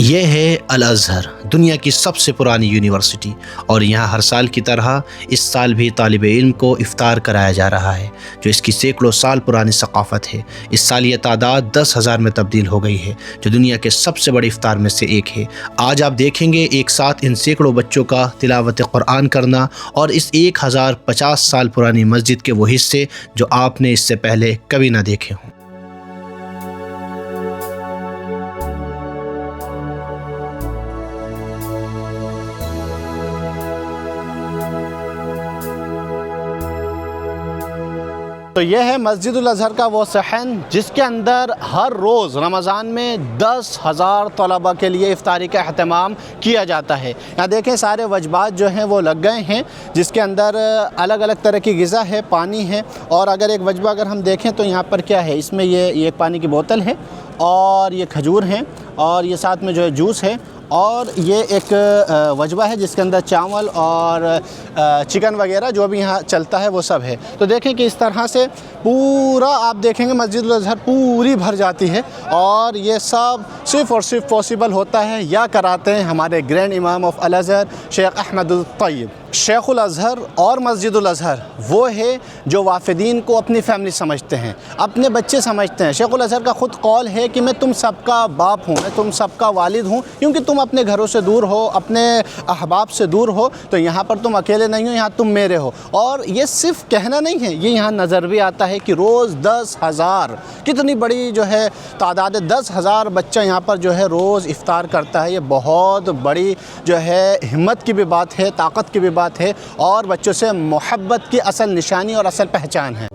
यह है अल अज़हर, दुनिया की सबसे पुरानी यूनिवर्सिटी। और यहाँ हर साल की तरह इस साल भी तालिब इल्म को इफ्तार कराया जा रहा है, जो इसकी सैकड़ों साल पुरानी सकाफ़त है। इस साल ये तादाद 10,000 में तब्दील हो गई है, जो दुनिया के सबसे बड़े इफ्तार में से एक है। आज आप देखेंगे एक साथ इन सैकड़ों बच्चों का तिलावत कुरान करना और इस 1050 साल पुरानी मस्जिद के वो हिस्से जो आपने इससे पहले कभी ना देखे हों। तो यह है मस्जिदुल अज़हर का वो सहन जिसके अंदर हर रोज़ रमज़ान में 10,000 तलबा के लिए इफ्तारी का अहतमाम किया जाता है। यहाँ देखें सारे वजबात जो हैं वो लग गए हैं, जिसके अंदर अलग अलग तरह की ग़िज़ा है, पानी है। और अगर एक वजबा अगर हम देखें तो यहाँ पर क्या है, इसमें ये एक पानी की बोतल है और ये खजूर हैं और ये साथ में जो है जूस है। और ये एक वजबा है जिसके अंदर चावल और चिकन वगैरह जो भी यहाँ चलता है वो सब है। तो देखें कि इस तरह से पूरा आप देखेंगे मस्जिदुल अज़हर पूरी भर जाती है। और ये सब सिर्फ़ और सिर्फ पॉसिबल होता है या कराते हैं हमारे ग्रैंड इमाम ऑफ अल अज़हर शेख अहमदुल तैयब। शेखुल अज़हर और मस्जिदुल अज़हर वो है जो वाफिदीन को अपनी फैमिली समझते हैं, अपने बच्चे समझते हैं। शेखुल अज़हर का ख़ुद कौल है कि मैं तुम सबका बाप हूँ, मैं तुम सबका वालिद हूँ, क्योंकि तुम अपने घरों से दूर हो, अपने अहबाब से दूर हो, तो यहाँ पर तुम अकेले नहीं हो, यहाँ तुम मेरे हो। और ये सिर्फ कहना नहीं है, ये यहाँ नज़र भी आता है कि रोज़ 10,000 कितनी बड़ी जो है तादाद है। 10,000 बच्चा यहाँ पर जो है रोज़ इफ्तार करता है। ये बहुत बड़ी जो है हिम्मत की भी बात है, ताकत की भी बात है और बच्चों से मोहब्बत की असल निशानी और असल पहचान है।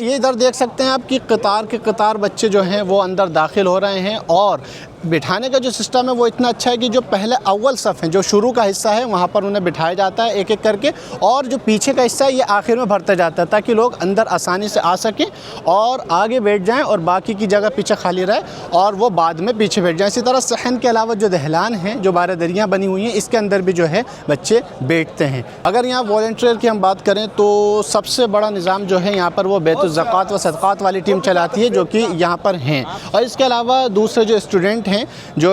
ये इधर देख सकते हैं आप कि कतार के कतार बच्चे जो हैं वो अंदर दाखिल हो रहे हैं। और बिठाने का जो सिस्टम है वो इतना अच्छा है कि जो पहले अव्वल सफ़ हैं, जो शुरू का हिस्सा है, वहाँ पर उन्हें बिठाया जाता है एक एक करके। और जो पीछे का हिस्सा है ये आखिर में भरता जाता है ताकि लोग अंदर आसानी से आ सकें और आगे बैठ जाएं और बाकी की जगह पीछे खाली रहे और वो बाद में पीछे बैठ जाएं। इसी तरह सहन के अलावा जो दहलान हैं, जो बारदरियाँ बनी हुई हैं, इसके अंदर भी जो है बच्चे बैठते हैं। अगर यहाँ वॉलंटियर की हम बात करें तो सबसे बड़ा निज़ाम जो है यहाँ पर वो बैतुल ज़कात व सदक़ात वाली टीम चलाती है, जो कि यहाँ पर हैं। और इसके अलावा दूसरे जो स्टूडेंट हैं, जो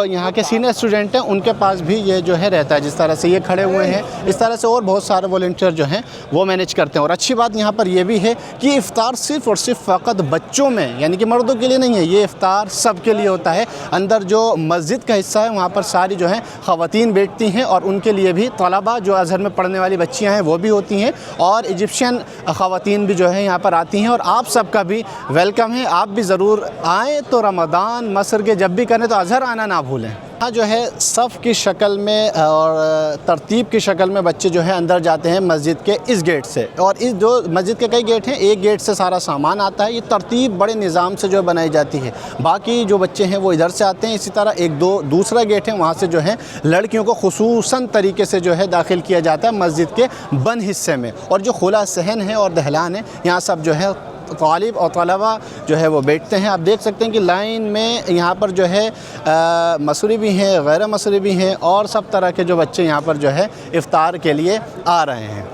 यहाँ के सीनियर स्टूडेंट हैं, उनके पास भी ये जो है रहता है। जिस तरह से ये खड़े हुए हैं, इस तरह से और बहुत सारे वॉलंटियर जो हैं वो मैनेज करते हैं। और अच्छी बात यहाँ पर यह भी है कि इफ़्तार सिर्फ़ और सिर्फ फ़कत बच्चों में, यानी कि मर्दों के लिए नहीं है, ये इफ़्तार सब के लिए होता है। अंदर जो मस्जिद का हिस्सा है वहाँ पर सारी जो है ख़वातीन बैठती हैं और उनके लिए भी तलबा जो अज़हर में पढ़ने वाली बच्चियाँ हैं वो भी होती हैं और इजिप्शियन ख़वातीन भी जो है यहाँ पर आती हैं। और आप सबका भी वेलकम है, आप भी ज़रूर आएँ। तो रमज़ान मसर के जब भी करें तो अज़हर आना ना भूलें। यहाँ जो है सफ़ की शक्ल में और तरतीब की शक्ल में बच्चे जो है अंदर जाते हैं मस्जिद के इस गेट से। और इस जो मस्जिद के कई गेट हैं, एक गेट से सारा सामान आता है। ये तरतीब बड़े निज़ाम से जो बनाई जाती है। बाकी जो बच्चे हैं वो इधर से आते हैं। इसी तरह एक दो दूसरा गेट है, वहाँ से जो है लड़कियों को खुसूसन तरीके से जो है दाखिल किया जाता है मस्जिद के बंद हिस्से में। और जो खुला सहन है और दहलान है, यहाँ सब जो है तालिब और तलबा जो है वो बैठते हैं। आप देख सकते हैं कि लाइन में यहाँ पर जो है मसूरी भी हैं, गैर मसूरी भी हैं और सब तरह के जो बच्चे यहाँ पर जो है इफ़्तार के लिए आ रहे हैं।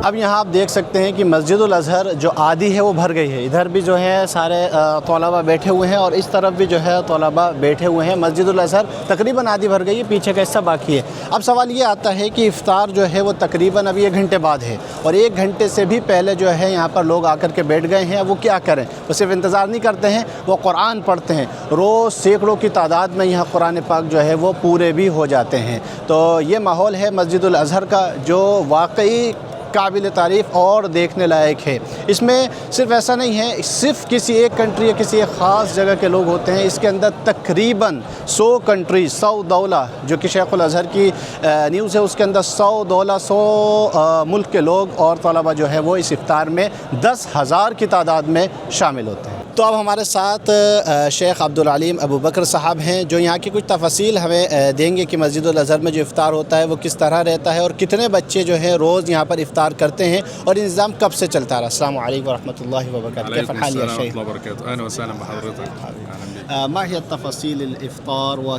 अब यहाँ आप देख सकते हैं कि मस्जिदुल अज़हर जो आधी है वो भर गई है। इधर भी जो है सारे तलबा बैठे हुए हैं और इस तरफ भी जो है तलबा बैठे हुए हैं। मस्जिदुल अज़हर तकरीबन आधी भर गई है, पीछे का हिस्सा बाकी है। अब सवाल ये आता है कि इफ़्तार जो है वो तकरीबन अभी 1 घंटे बाद है और 1 घंटे से भी पहले जो है यहाँ पर लोग आकर के बैठ गए हैं। वो क्या करें, वो सिर्फ इंतज़ार नहीं करते हैं, वो कुरान पढ़ते हैं। रोज़ सैकड़ों की तादाद में यहाँ कुरान पाक जो है वो पूरे भी हो जाते हैं। तो ये माहौल है मस्जिदुल अज़हर का, जो वाकई काबिल तारीफ़ और देखने लायक है। इसमें सिर्फ ऐसा नहीं है सिर्फ किसी एक कंट्री या किसी एक ख़ास जगह के लोग होते हैं। इसके अंदर तकरीबन 100 कंट्रीज़, 100 दौला, जो कि शेखुल अज़हर की न्यूज़ है, उसके अंदर 100 दौला, 100 मुल्क के लोग और तलबा जो है वो इस इफ्तार में 10,000 की तादाद में शामिल होते हैं। तो अब हमारे साथ शेख अब्दुल अलीम अबू बकर साहब हैं, जो यहाँ की कुछ तफसील हमें देंगे कि मस्जिदुल अज़हर में जो इफ़्तार होता है वो किस तरह रहता है और कितने बच्चे जो हैं रोज़ यहाँ पर इफ़्तार करते हैं और इंतज़ाम कब से चलता रहा। अस्सलामु अलैकुम वरहमतुल्लाहि वबरकातुहू। मा हिय तफसील इफ़्तार व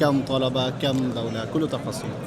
कम तलबा कम दौला कुल तफसील।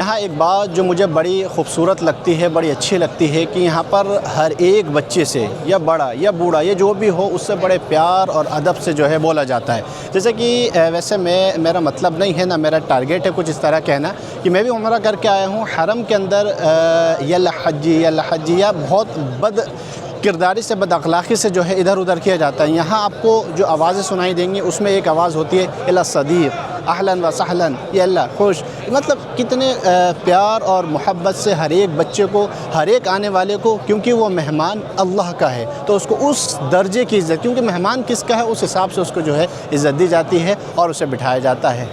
यहाँ एक बात जो मुझे बड़ी खूबसूरत लगती है, बड़ी अच्छी लगती है कि यहाँ पर हर एक बच्चे से या बड़ा या बूढ़ा या जो भी हो उससे बड़े प्यार और अदब से जो है बोला जाता है। जैसे कि वैसे मेरा मतलब नहीं है ना मेरा टारगेट है कुछ इस तरह कहना कि मैं भी उम्रा करके आया हूँ हरम के अंदर यल्ला हज्जी या बहुत बद किरदारी से बद अखलाक़ी से जो है इधर उधर किया जाता है। यहाँ आपको जो आवाज़ें सुनाई देंगी उसमें एक आवाज़ होती है इला सदीक़ अहलन व सहलन या अल्लाह खुश। मतलब कितने प्यार और मोहब्बत से हर एक बच्चे को, हर एक आने वाले को, क्योंकि वो मेहमान अल्लाह का है तो उसको उस दर्जे की इज़्ज़त, क्योंकि मेहमान किसका है उस हिसाब से उसको जो है इज़्ज़त दी जाती है और उसे बिठाया जाता है।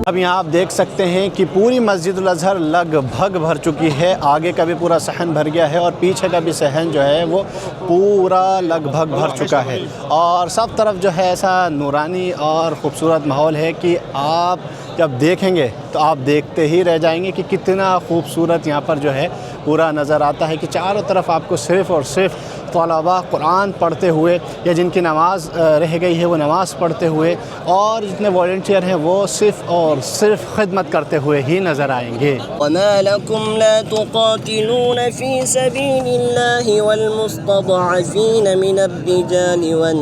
अब यहाँ आप देख सकते हैं कि पूरी मस्जिदुल अज़हर लगभग भर चुकी है। आगे का भी पूरा सहन भर गया है और पीछे का भी सहन जो है वो पूरा लगभग भर चुका है और सब तरफ जो है ऐसा नूरानी और ख़ूबसूरत माहौल है कि आप जब देखेंगे तो आप देखते ही रह जाएंगे कि कितना खूबसूरत यहाँ पर जो है पूरा नज़र आता है कि चारों तरफ आपको सिर्फ़ और सिर्फ तलबा कुरान पढ़ते हुए या जिनकी नमाज़ रह गई है वो नमाज़ पढ़ते हुए और जितने वॉलंटियर हैं वो सिर्फ़ और सिर्फ खिदमत करते हुए ही नज़र आएंगे। वमा लकुम ला तुक़ातिलून फ़ी सबीलिल्लाहि वल मुस्तदअफ़ीन मिनर रिजालि वन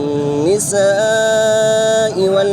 निसाइ वल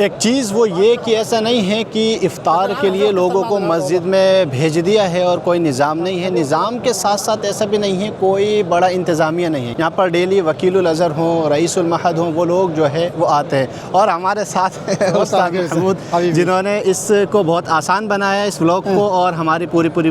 एक चीज़ वो ये कि ऐसा नहीं है कि इफ़्तार के लिए लोगों को मस्जिद में भेज दिया है और कोई निज़ाम नहीं है। निज़ाम के साथ साथ ऐसा भी नहीं है कोई बड़ा इंतज़ामिया नहीं है। यहाँ पर डेली वकीलुल अज़हर हों, रईसुल महद हों, वो लोग जो है वो आते हैं और हमारे साथ उस्ताद महमूद जिन्होंने इसको बहुत आसान बनाया इस व्लॉग को और हमारी पूरी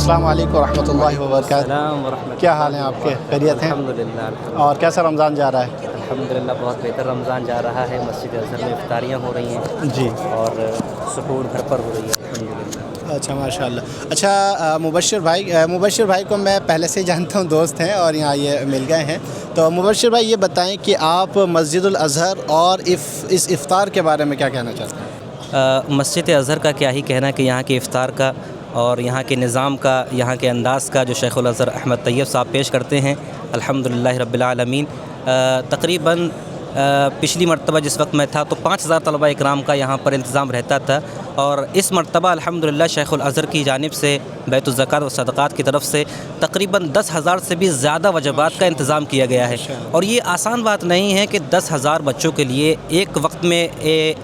अस्सलाम वालेकुम रहमतुल्लाहि व बरकातहू। क्या हाल है आपके? खैरियत हैं? अल्हम्दुलिल्लाह और कैसा रमज़ान जा रहा है? अल्हम्दुलिल्लाह बहुत बेहतर रमज़ान जा रहा है। मस्जिद अज़हर में इफ्तारियाँ हो रही हैं जी। और सुकून घर पर हो रही है अल्हम्दुलिल्लाह। अच्छा माशाल्लाह। अच्छा मुबश्शिर भाई को मैं पहले से ही जानता हूँ, दोस्त हैं और यहाँ ये मिल गए हैं। तो मुबश्शिर भाई ये बताएं कि आप मस्जिदुल अज़हर और इस इफ़्तार के बारे में क्या कहना चाहते हैं? मस्जिद अज़हर का क्या ही कहना कि यहाँ के इफ़्तार का और यहाँ के निज़ाम का, यहाँ के अंदाज़ का जो शेख़ुल अज़हर अहमद तैयब साहब पेश करते हैं, अल्हम्दुलिल्लाह रब्बिल आलमीन। तकरीबन पिछली मरतबा जिस वक्त मैं था तो 5000 तलबा इकराम का यहाँ पर इंतज़ाम रहता था, और इस मरतबा अल्हम्दुलिल्लाह शेख़ुल अज़हर की जानिब से बैतुल ज़कात व सदक़ात की तरफ से तकरीबन 10,000 से भी ज़्यादा वजबात का इंतज़ाम किया गया है। और ये आसान बात नहीं है कि 10,000 बच्चों के लिए एक वक्त में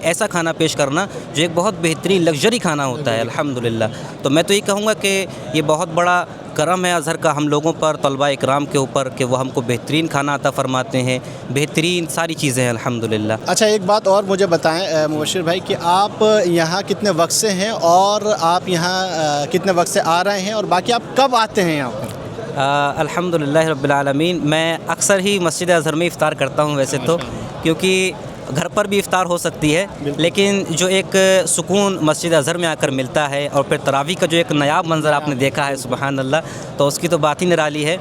ऐसा खाना पेश करना जो एक बहुत बेहतरीन लग्जरी खाना होता है अल्हम्दुलिल्लाह। तो मैं तो ये कहूँगा कि ये बहुत बड़ा करम है अज़हर का हम लोगों पर, तलबा इकराम के ऊपर, कि वो हमको बेहतरीन खाना अता फ़रमाते हैं, बेहतरीन सारी चीज़ें हैं अल्हम्दुलिल्लाह। अच्छा एक बात और मुझे बताएं मुबश्शिर भाई कि आप यहाँ कितने वक्त से हैं और आप यहाँ कितने वक्त से आ रहे हैं, और बाकी आप कब आते हैं यहाँ पर? अल्हम्दुलिल्लाह रब्बिल आलमीन। मैं अक्सर ही मस्जिद अज़हर में इफ़्तार करता हूँ वैसे तो, क्योंकि घर पर भी इफ़्तार हो सकती है, लेकिन जो एक सुकून मस्जिद अज़हर में आकर मिलता है और फिर तरावी का जो एक नायाब मंज़र आपने देखा है सुबहान अल्लाह, तो उसकी तो बात ही निराली है।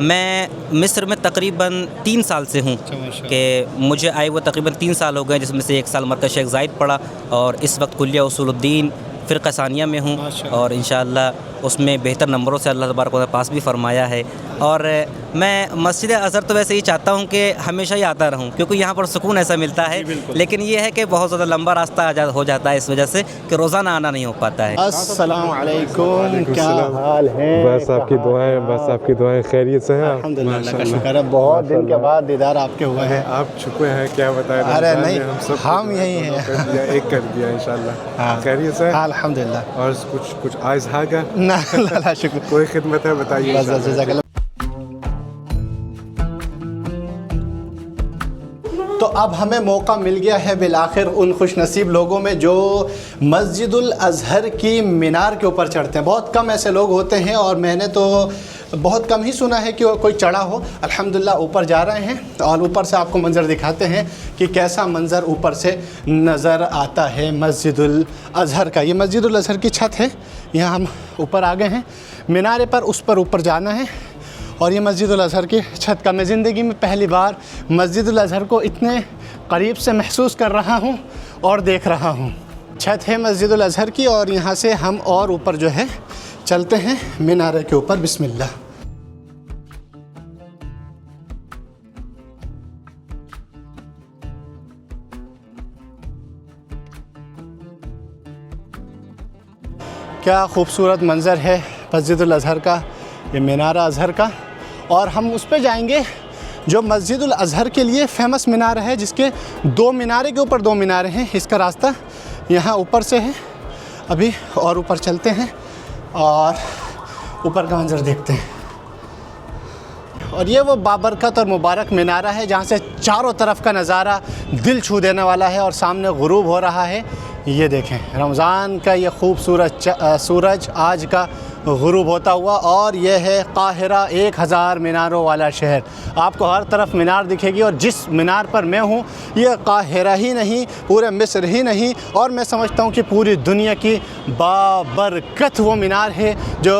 मैं मिस्र में तकरीबन 3 साल से हूँ, कि मुझे आए हुए तकरीबन 3 साल हो गए, जिसमें से 1 साल मरकज़ शेख ज़ायद पढ़ा और इस वक्त कुल्लिया उसूलुद्दीन फ़िरक़ा सानिया में हूँ, और इंशाअल्लाह उसमें बेहतर नंबरों से अल्लाह तबारक व तआला पास भी फ़रमाया है। और मैं मस्जिद अज़हर तो वैसे ही चाहता हूँ कि हमेशा ही आता रहूँ, क्योंकि यहाँ पर सुकून ऐसा मिलता है, लेकिन ये है कि बहुत ज़्यादा लंबा रास्ता हो जाता है इस वजह से कि रोज़ाना आना नहीं हो पाता है। अस्सलाम वालेकुम, क्या हाल है? बस आपकी दुआएं खैरियत से हैं? अल्हम्दुलिल्लाह का शुक्र है, बहुत दिन के बाद दीदार आपके हुए हैं। आप चुके हैं, क्या बताएं। अरे नहीं, हम यही हैं। कर दिया इंशाल्लाह। हाँ। खैरियत से? अल्हम्दुलिल्लाह। और कुछ आइज़ हागा ना ला शुक्र। कोई खिदमत है बताइए। तो अब हमें मौका मिल गया है बिलाखिर उन खुशनसीब लोगों में जो मस्जिदुल अज़हर की मीनार के ऊपर चढ़ते हैं। बहुत कम ऐसे लोग होते हैं, और मैंने तो बहुत कम ही सुना है कि कोई चढ़ा हो। अल्हम्दुलिल्लाह ऊपर जा रहे हैं और ऊपर से आपको मंज़र दिखाते हैं कि कैसा मंज़र ऊपर से नज़र आता है मस्जिदुल अज़हर का। ये मस्जिदुल अज़हर की छत है, यहाँ हम ऊपर आ गए हैं मीनारे पर, उस पर ऊपर जाना है। और ये मस्जिदुल अज़हर की छत का, मैं ज़िंदगी में पहली बार मस्जिदुल अज़हर को इतने करीब से महसूस कर रहा हूँ और देख रहा हूँ। छत है मस्जिदुल अज़हर की, और यहाँ से हम और ऊपर जो है चलते हैं मीनारे के ऊपर। बिस्मिल्लाह। क्या खूबसूरत मंज़र है मस्जिदुल अज़हर का, ये मीनारा अज़हर का। और हम उस पर जाएंगे जो मस्जिदुल अज़हर के लिए फ़ेमस मीनार है, जिसके 2 मीनारे के ऊपर 2 मीनारे हैं। इसका रास्ता यहाँ ऊपर से है अभी, और ऊपर चलते हैं और ऊपर का मंज़र देखते हैं। और ये वो बाबरकत और मुबारक मीनारा है जहाँ से चारों तरफ का नज़ारा दिल छू देने वाला है, और सामने गुरूब हो रहा है। ये देखें रमज़ान का ये खूबसूरत सूरज आज का गुरूब होता हुआ, और ये है काहिरा 1000 मीनारों वाला शहर। आपको हर तरफ मीनार दिखेगी, और जिस मीनार पर मैं हूँ ये काहिरा ही नहीं, पूरे मिस्र ही नहीं, और मैं समझता हूँ कि पूरी दुनिया की बाबरकत वो मीनार है जो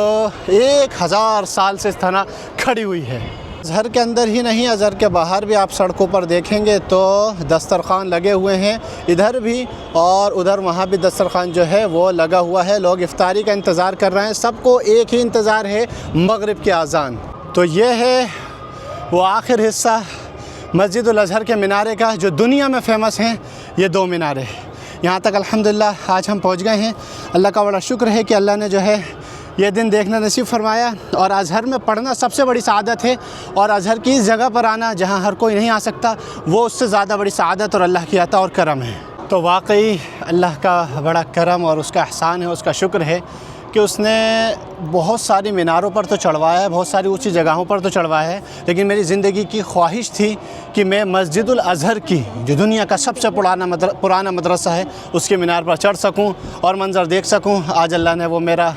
1000 साल से इस तरह खड़ी हुई है। अज़हर के अंदर ही नहीं, अज़हर के बाहर भी आप सड़कों पर देखेंगे तो दस्तरखान लगे हुए हैं, इधर भी और उधर वहाँ भी दस्तरखान जो है वो लगा हुआ है। लोग इफ्तारी का इंतज़ार कर रहे हैं, सबको एक ही इंतज़ार है, मगरिब की अज़ान। तो ये है वो आखिर हिस्सा मस्जिदुल अज़हर के मीनारे का जो दुनिया में फ़ेमस हैं, ये 2 मीनारे। यहाँ तक अल्हम्दुलिल्लाह आज हम पहुँच गए हैं। अल्लाह का बड़ा शुक्र है कि अल्लाह ने जो है ये दिन देखना नसीब फरमाया। और अज़हर में पढ़ना सबसे बड़ी सआदत है, और अज़हर की इस जगह पर आना जहाँ हर कोई नहीं आ सकता, वो उससे ज़्यादा बड़ी सआदत और अल्लाह की अता और करम है। तो वाकई अल्लाह का बड़ा करम और उसका एहसान है, उसका शुक्र है कि उसने बहुत सारी मीनारों पर तो चढ़वाया है, बहुत सारी ऊंची जगहों पर तो चढ़वाया है, लेकिन मेरी ज़िंदगी की ख्वाहिश थी कि मैं मस्जिदुल अज़हर की जो दुनिया का सबसे पुराना मदरसा है उसके मीनार पर चढ़ सकूं और मंज़र देख सकूं। आज अल्लाह ने वो मेरा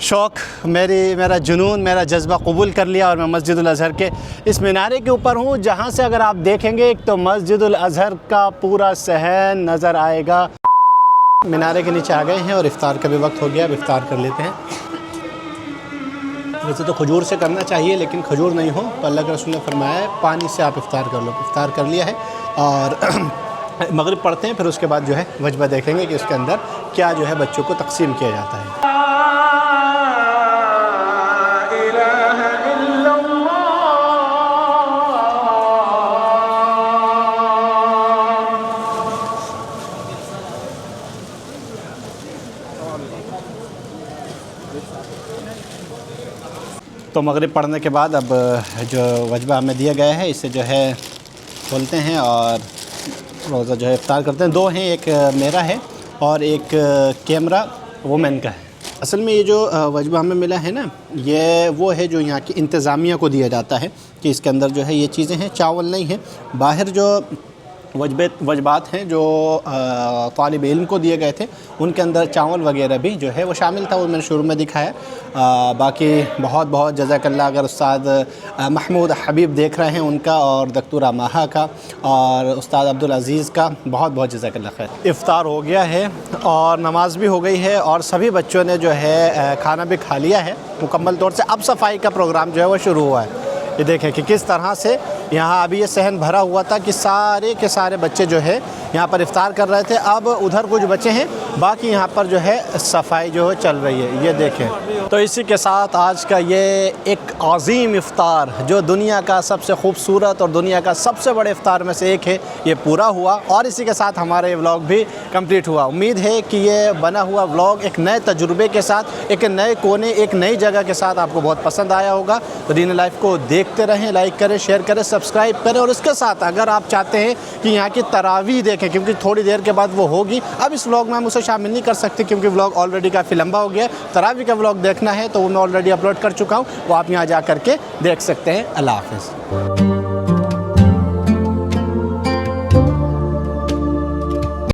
शौक़, मेरा जुनून, मेरा जज्बा कबूल कर लिया और मैं मस्जिदुल अज़हर के इस मीनारे के ऊपर हूँ, जहाँ से अगर आप देखेंगे एक तो मस्जिदुल अज़हर का पूरा सहन नज़र आएगा। मीनारे के नीचे आ गए हैं और इफ़्तार का भी वक्त हो गया, अब इफ़्तार कर लेते हैं। वैसे तो खजूर से करना चाहिए, लेकिन खजूर नहीं हो तो अल्लाह के रसूल ने फरमाया है पानी से आप इफ़्तार कर लो। इफ़्तार कर लिया है और मगरिब पढ़ते हैं, फिर उसके बाद जो है वजबा देखेंगे कि उसके अंदर क्या जो है बच्चों को तकसीम किया जाता है। तो मगरिब पढ़ने के बाद अब जो वजबा हमें दिया गया है इसे जो है खोलते हैं और रोज़ा जो है इफ्तार करते हैं। दो हैं, एक मेरा है और एक कैमरा वुमेन का है। असल में ये जो वजबा हमें मिला है ना, ये वो है जो यहाँ की इंतज़ामिया को दिया जाता है कि इसके अंदर जो है ये चीज़ें हैं, चावल नहीं है। बाहर जो वजबात हैं जो तालिब इल्म को दिए गए थे उनके अंदर चावल वगैरह भी जो है वो शामिल था, वो मैंने शुरू में दिखाया। बाकी बहुत बहुत जज़ाकल्लाह अगर उस्ताद महमूद हबीब देख रहे हैं उनका, और दक्तूरा माहा का, और उस्ताद अब्दुल अज़ीज़ का बहुत बहुत जज़ाकल्लाह खैर। इफ़्तार हो गया है और नमाज भी हो गई है और सभी बच्चों ने जो है खाना भी खा लिया है मुकम्मल तौर से। अब सफाई का प्रोग्राम जो है वो शुरू हुआ है। ये देखें कि किस तरह से यहाँ अभी ये सहन भरा हुआ था कि सारे के सारे बच्चे जो है यहाँ पर इफ़्तार कर रहे थे। अब उधर कुछ बच्चे हैं, बाकी यहाँ पर जो है सफाई जो है चल रही है। ये देखें, तो इसी के साथ आज का ये एक अज़ीम इफ़्तार जो दुनिया का सबसे खूबसूरत और दुनिया का सबसे बड़े इफ़्तार में से एक है, ये पूरा हुआ और इसी के साथ हमारा ये व्लॉग भी कंप्लीट हुआ। उम्मीद है कि ये बना हुआ व्लॉग एक नए तजुर्बे के साथ, एक नए कोने, एक नई जगह के साथ आपको बहुत पसंद आया होगा। तो दीन लाइफ को देखते रहें, लाइक करें, शेयर करें, सब्सक्राइब करें। और इसके साथ अगर आप चाहते हैं कि यहाँ की तरावीह देखें, क्योंकि थोड़ी देर के बाद वो होगी, अब इस व्लॉग में हम उसे शामिल नहीं कर सकते क्योंकि व्लॉग ऑलरेडी काफ़ी लंबा हो गया। तरावीह का व्लॉग देखना है तो वो मैं ऑलरेडी अपलोड कर चुका हूँ, वो आप यहाँ जा कर के देख सकते हैं। अल्लाह हाफ़िज़।